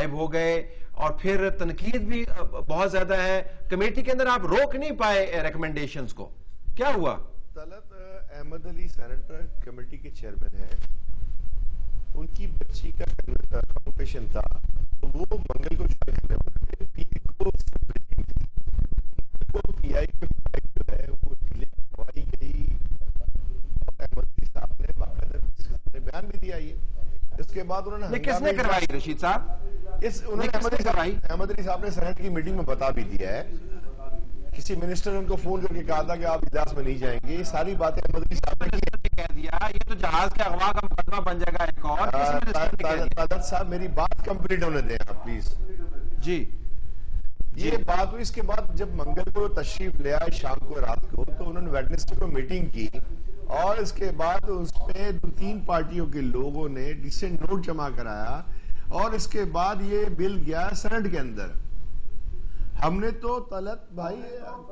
गायब हो गए और फिर तनकीद भी बहुत ज्यादा है। कमेटी के अंदर आप रोक नहीं पाए रिकमेंडेशंस को, क्या हुआ? तलत अहमद अली सेनेटर कमेटी के चेयरमैन है, उनकी बच्ची का कन्वोकेशन था, तो वो मंगल को पीआई के जो है वो डिले करवाई गई। अहमद अली साहब ने बाकायदा बयान भी दिया। ये इसके बाद उन्होंने किसने करवाई रशीद साहब? उन्होंने अहमद अली साहब ने सेनेट की मीटिंग में बता भी दिया है। किसी मिनिस्टर ने उनको फोन करके कहा था कि आप इजलास में नहीं जाएंगे। ये सारी बातें अहमद अली साहब ने कह दिया। ये तो जहाज के अगवा का मुकदमा बन जाएगा एक और। तादत साहब मेरी बात कंप्लीट होने दें आप प्लीज जी। ये बात हुई, इसके बाद जब मंगल को तशरीफ ले आए शाम को रात को, तो उन्होंने वेडनेसडे को मीटिंग की और इसके बाद उस पे 2-3 पार्टियों के लोगों ने डिसेंट नोट जमा कराया और इसके बाद ये बिल गया सेनेट के अंदर। हमने तो तलत भाई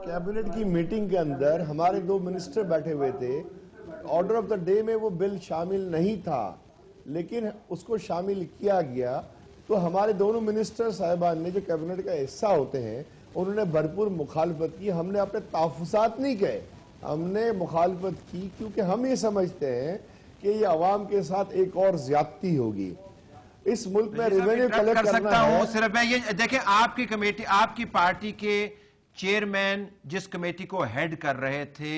कैबिनेट की मीटिंग के अंदर हमारे 2 मिनिस्टर बैठे हुए थे, ऑर्डर ऑफ द डे में वो बिल शामिल नहीं था, लेकिन उसको शामिल किया गया। तो हमारे दोनों मिनिस्टर साहिबान ने जो कैबिनेट का हिस्सा होते हैं उन्होंने भरपूर मुखालफत की। हमने अपने तहफ़्फ़ुज़ात नहीं कहे, हमने मुखालफत की क्योंकि हम ये समझते हैं कि ये अवाम के साथ एक और ज्यादती होगी। इस मुल्क में रेवेन्यू कलेक्ट कर सकता हूं सिर्फ मैं ये देखें, आपकी कमेटी, आपकी पार्टी के चेयरमैन जिस कमेटी को हेड कर रहे थे,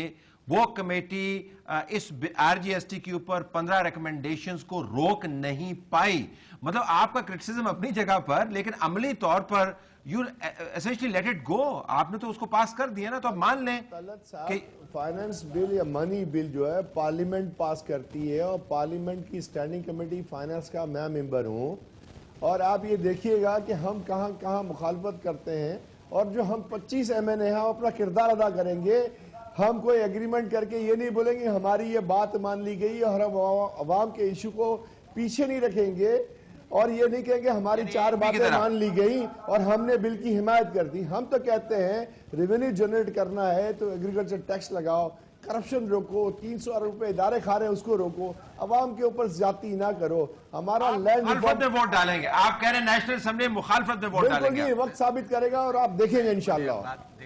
वो कमेटी इस आरजीएसटी के ऊपर 15 रिकमेंडेशंस को रोक नहीं पाई। मतलब आपका क्रिटिसिज्म अपनी जगह पर, लेकिन अमली तौर पर you essentially let it go. आपने तो उसको पास कर दिया ना, तो आप मान लें कि फाइनेंस बिल या मनी बिल जो है पार्लियामेंट पास करती है और पार्लियामेंट की स्टैंडिंग कमेटी फाइनेंस का मैं मेंबर हूं। और आप ये देखिएगा कि हम कहां कहां मुखालफत करते हैं और जो हम 25 MNA हैं हम अपना किरदार अदा करेंगे। हम कोई एग्रीमेंट करके ये नहीं बोलेंगे हमारी ये बात मान ली गई और हम अवाम के इशू को पीछे नहीं रखेंगे और ये नहीं कहेंगे हमारी 4 बातें मान ली गई और हमने बिल की हिमायत कर दी। हम तो कहते हैं रेवेन्यू जनरेट करना है तो एग्रीकल्चर टैक्स लगाओ, करप्शन रोको, 300 अरब रुपए इदारे खा रहे हैं उसको रोको, अवाम के ऊपर ज्यादती ना करो। हमारा लैंड मुखालफत में वोट डालेंगे। आप कह रहे हैं नेशनल असेंबली मुखालफत में वोट डालेंगे, वक्त साबित करेगा और आप देखेंगे इंशाल्लाह।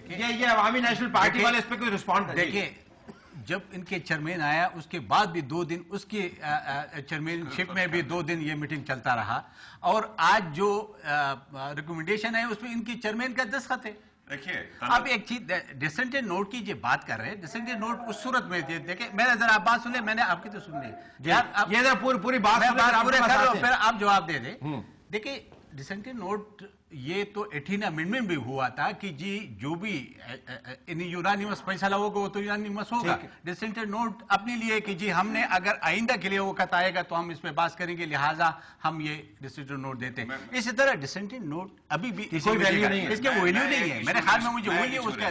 ये अवामी नेशनल पार्टी वाले इस पे कोई रिस्पॉन्ड देखिए, जब इनके चेयरमैन आया उसके बाद भी 2 दिन उसके चेयरमैनशिप में भी 2 दिन ये मीटिंग चलता रहा और आज जो रिकमेंडेशन है उसमें इनकी चेयरमैन का दस्तखत है। देखिए आप एक चीज डिसेंटेड नोट की जो बात कर रहे हैं, डिसेंटेड नोट उस सूरत में देखिए, मेरा जरा आप बात सुन ले, मैंने आपकी तो सुन ली यार, ये जरा पूरी बात पूरे कर लो फिर आप जवाब दे दें। देखिए डिसेंटेड नोट ये तो 18 अमेंडमेंट भी हुआ था कि जी जो भी यूनानिमस फैसला होगा वो तो यूनानिमस होगा। डिसेंटेड नोट अपने लिए कि जी हमने अगर आइंदा के लिए वो खत आएगा तो हम इस पे बात करेंगे, लिहाजा हम ये डिसेंटेड नोट देते हैं। इसी तरह डिसेंटेड नोट अभी भी कोई वैल्यू नहीं है, इसके वैल्यू नहीं है मेरे ख्याल में, मुझे वही उसका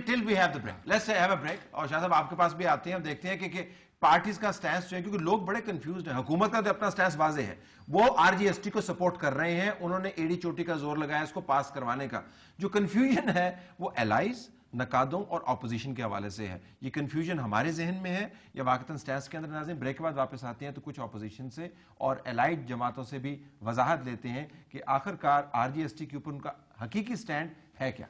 till we have the break, let's have a break. और शाह साहब आपके पास भी आते हैं, हम देखते हैं कि पार्टीज का स्टैंस जो है, क्योंकि लोग बड़े कंफ्यूज्ड हैं। हुकूमत का तो अपना स्टैंस वाजे है, वो आरजीएसटी को सपोर्ट कर रहे हैं, उन्होंने एड़ी चोटी का जोर लगाया इसको पास करवाने का। जो कंफ्यूजन है वो एलाइज, नकादों और ऑपोजिशन के हवाले से है। ये कंफ्यूजन हमारे जहन में है या वाकतन स्टैंस के अंदर? नाज़रीन ब्रेक के बाद वापस आते हैं तो कुछ ऑपोजिशन से और एलाइड जमातों से भी वजाहत लेते हैं कि आखिरकार आरजीएसटी के ऊपर उनका हकीकी स्टैंड है क्या।